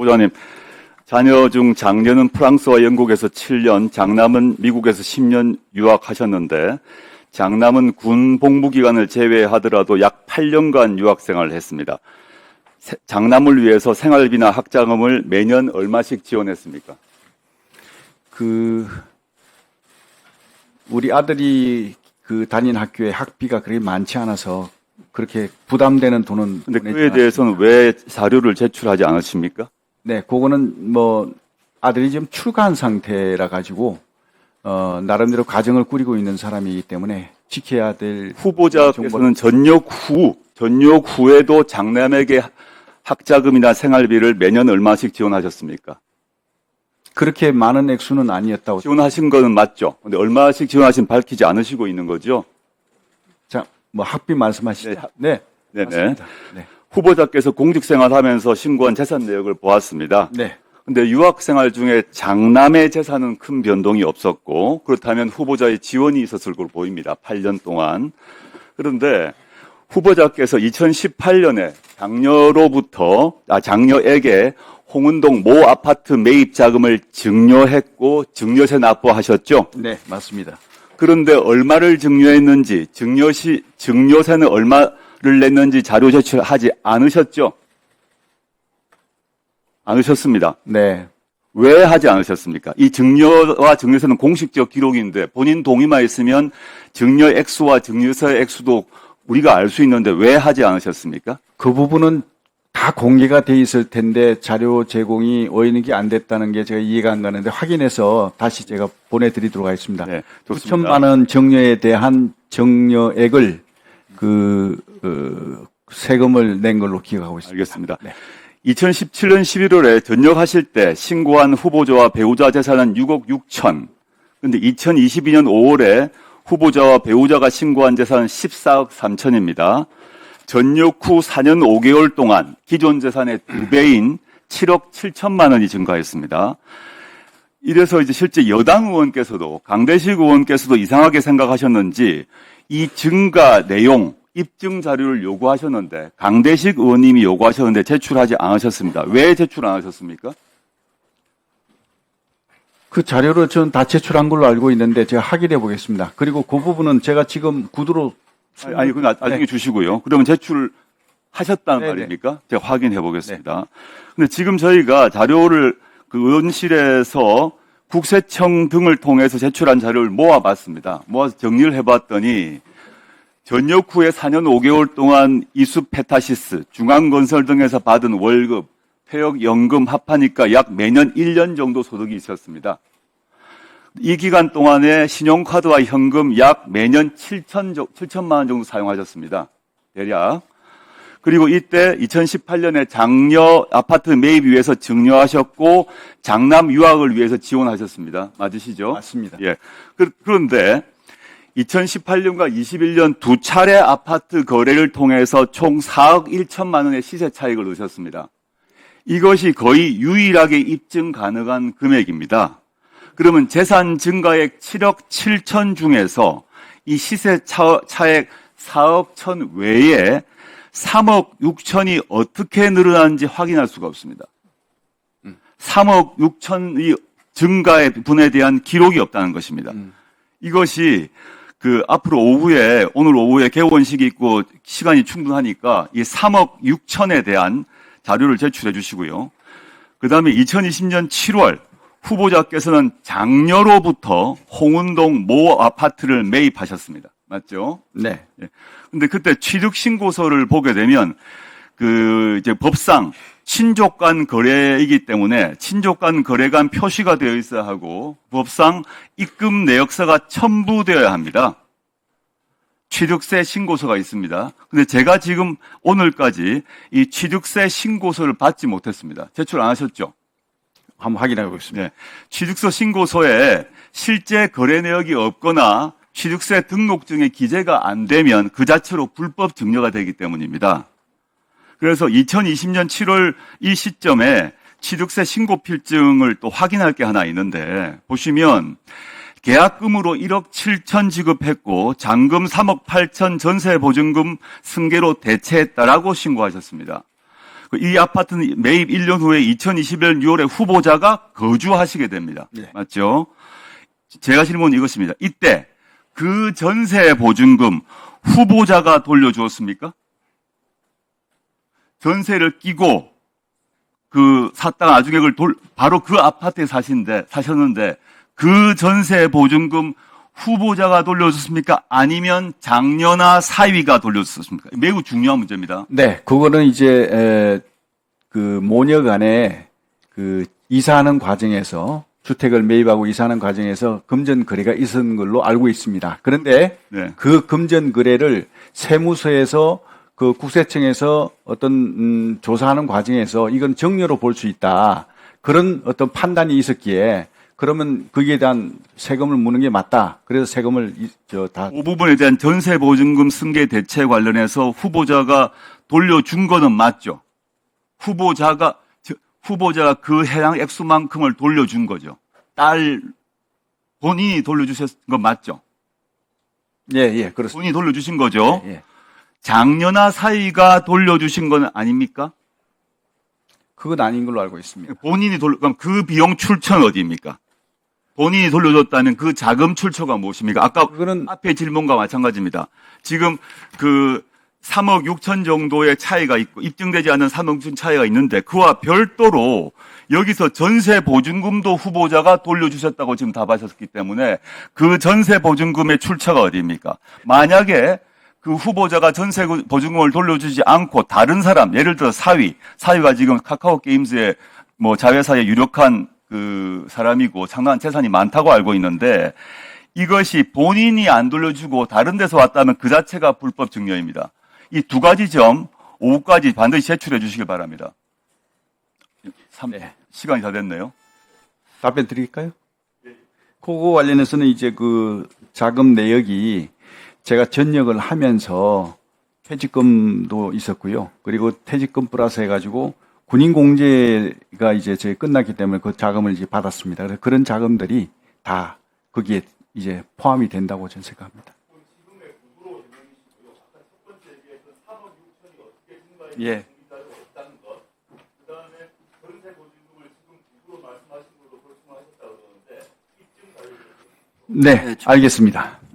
후보자님, 자녀 중 장녀는 프랑스와 영국에서 7년, 장남은 미국에서 10년 유학하셨는데 장남은 군 복무 기간을 제외하더라도 약 8년간 유학 생활을 했습니다. 장남을 위해서 생활비나 학자금을 매년 얼마씩 지원했습니까? 우리 아들이 다닌 학교에 학비가 그렇게 많지 않아서 그렇게 부담되는 돈은. 근데 그에 대해서는 왜 자료를 제출하지 않으십니까? 네, 그거는 아들이 지금 출가한 상태라 가지고 나름대로 가정을 꾸리고 있는 사람이기 때문에 지켜야 될. 후보자께서는 전역 후에도 장남에게 학자금이나 생활비를 매년 얼마씩 지원하셨습니까? 그렇게 많은 액수는 아니었다고. 지원하신 거는 맞죠? 근데 얼마씩 지원하신 밝히지 않으시고 있는 거죠? 자, 학비 말씀하시죠? 네. 네네. 네. 후보자께서 공직생활하면서 신고한 재산 내역을 보았습니다. 네. 근데 유학생활 중에 장남의 재산은 큰 변동이 없었고, 그렇다면 후보자의 지원이 있었을 걸로 보입니다. 8년 동안. 그런데 후보자께서 2018년에 장녀에게 홍은동 모 아파트 매입 자금을 증여했고 증여세 납부하셨죠? 네, 맞습니다. 그런데 얼마를 증여했는지, 증여세는 얼마를 냈는지 자료 제출하지 않으셨죠? 않으셨습니다. 네. 왜 하지 않으셨습니까? 이 증여와 증여세는 공식적 기록인데 본인 동의만 있으면 증여 액수와 증여세 액수도 우리가 알 수 있는데 왜 하지 않으셨습니까? 그 부분은 다 공개가 돼 있을 텐데 자료 제공이 어이는게 안 됐다는 게 제가 이해가 안 가는데 확인해서 다시 제가 보내드리도록 하겠습니다. 네, 좋습니다. 9천만 원 증여에 대한 증여액을 세금을 낸 걸로 기억하고 있습니다. 알겠습니다. 네. 2017년 11월에 전역하실 때 신고한 후보자와 배우자 재산은 6억 6천. 근데 2022년 5월에 후보자와 배우자가 신고한 재산은 14억 3천입니다. 전역 후 4년 5개월 동안 기존 재산의 2배인 7억 7천만 원이 증가했습니다. 이래서 이제 실제 여당 의원께서도 강대식 의원께서도 이상하게 생각하셨는지 이 증가 내용 입증 자료를 요구하셨는데 강대식 의원님이 요구하셨는데 제출하지 않으셨습니다. 왜 제출 안 하셨습니까? 그 자료를 저는 다 제출한 걸로 알고 있는데 제가 확인해 보겠습니다. 그리고 그 부분은 제가 지금 구두로. 아니, 그건 나중에 네. 주시고요. 그러면 제출하셨다는 네네. 말입니까? 제가 확인해 보겠습니다. 근데 지금 저희가 자료를 의원실에서 국세청 등을 통해서 제출한 자료를 모아봤습니다. 모아서 정리를 해봤더니 전역 후에 4년 5개월 동안 이수 페타시스, 중앙건설 등에서 받은 월급, 퇴역연금 합하니까 약 매년 1년 정도 소득이 있었습니다. 이 기간 동안에 신용카드와 현금 약 매년 7천만 원 정도 사용하셨습니다. 대략. 그리고 이때 2018년에 장녀 아파트 매입 위해서 증여하셨고 장남 유학을 위해서 지원하셨습니다. 맞으시죠? 맞습니다. 예. 그런데 2018년과 21년 두 차례 아파트 거래를 통해서 총 4억 1천만 원의 시세 차익을 얻으셨습니다. 이것이 거의 유일하게 입증 가능한 금액입니다. 그러면 재산 증가액 7억 7천 중에서 이 시세 차액 4억 천 외에 3억 6천이 어떻게 늘어나는지 확인할 수가 없습니다. 3억 6천이 증가의 분에 대한 기록이 없다는 것입니다. 이것이 앞으로 오늘 오후에 개원식이 있고 시간이 충분하니까 이 3억 6천에 대한 자료를 제출해 주시고요. 그 다음에 2020년 7월 후보자께서는 장녀로부터 홍은동 모 아파트를 매입하셨습니다. 맞죠? 네. 예. 근데 그때 취득 신고서를 보게 되면 이제 법상 친족 간 거래이기 때문에 친족 간 거래간 표시가 되어 있어야 하고 법상 입금 내역서가 첨부되어야 합니다. 취득세 신고서가 있습니다. 근데 제가 지금 오늘까지 이 취득세 신고서를 받지 못했습니다. 제출 안 하셨죠? 한번 확인해 보겠습니다. 네. 취득서 신고서에 실제 거래 내역이 없거나 취득세 등록증에 기재가 안 되면 그 자체로 불법 증여가 되기 때문입니다. 그래서 2020년 7월 이 시점에 취득세 신고 필증을 또 확인할 게 하나 있는데 보시면 계약금으로 1억 7천 지급했고 잔금 3억 8천 전세 보증금 승계로 대체했다라고 신고하셨습니다. 이 아파트는 매입 1년 후에 2021년 6월에 후보자가 거주하시게 됩니다. 네. 맞죠? 제가 질문은 이것입니다. 이때 그 전세 보증금 후보자가 돌려주었습니까? 전세를 끼고 그 샀다가 나중에 그걸 바로 그 아파트에 사셨는데 그 전세 보증금 후보자가 돌려줬습니까? 아니면 장녀나 사위가 돌려줬습니까? 매우 중요한 문제입니다. 네, 그거는 이제 그 모녀간에 그 이사하는 과정에서 주택을 매입하고 이사하는 과정에서 금전 거래가 있었는 걸로 알고 있습니다. 그런데 네. 그 금전 거래를 세무서에서 그 국세청에서 어떤 조사하는 과정에서 이건 정려로 볼 수 있다. 그런 어떤 판단이 있었기에 그러면 거기에 대한 세금을 무는 게 맞다. 그래서 세금을 다 그 부분에 대한 전세 보증금 승계 대체 관련해서 후보자가 돌려준 거는 맞죠. 후보자가 그 해당 액수만큼을 돌려준 거죠. 본인이 돌려주셨던 건 맞죠. 예, 그렇습니다. 본인이 돌려주신 거죠. 예. 장녀나 사위가 돌려주신 건 아닙니까? 그건 아닌 걸로 알고 있습니다. 그럼 그 비용 출처는 어디입니까? 본인이 돌려줬다는 그 자금 출처가 무엇입니까? 아까 그거는 앞에 질문과 마찬가지입니다. 지금 그 3억 6천 정도의 차이가 있고 입증되지 않은 3억 6천 차이가 있는데 그와 별도로 여기서 전세 보증금도 후보자가 돌려주셨다고 지금 답하셨기 때문에 그 전세 보증금의 출처가 어디입니까? 만약에 그 후보자가 전세 보증금을 돌려주지 않고 다른 사람, 예를 들어 사위가 지금 카카오 게임즈의 뭐 자회사의 유력한 그 사람이고 상당한 재산이 많다고 알고 있는데 이것이 본인이 안 돌려주고 다른 데서 왔다면 그 자체가 불법 증여입니다. 이 두 가지 점 오후까지 반드시 제출해 주시길 바랍니다. 네. 시간이 다 됐네요. 답변 드릴까요? 그거 관련해서는 이제 그 자금 내역이 제가 전역을 하면서 퇴직금도 있었고요. 그리고 퇴직금 플러스 해가지고 군인 공제가 이제 저희 끝났기 때문에 그 자금을 이제 받았습니다. 그래서 그런 자금들이 다 거기에 이제 포함이 된다고 저는 생각합니다. 예. 네, 알겠습니다.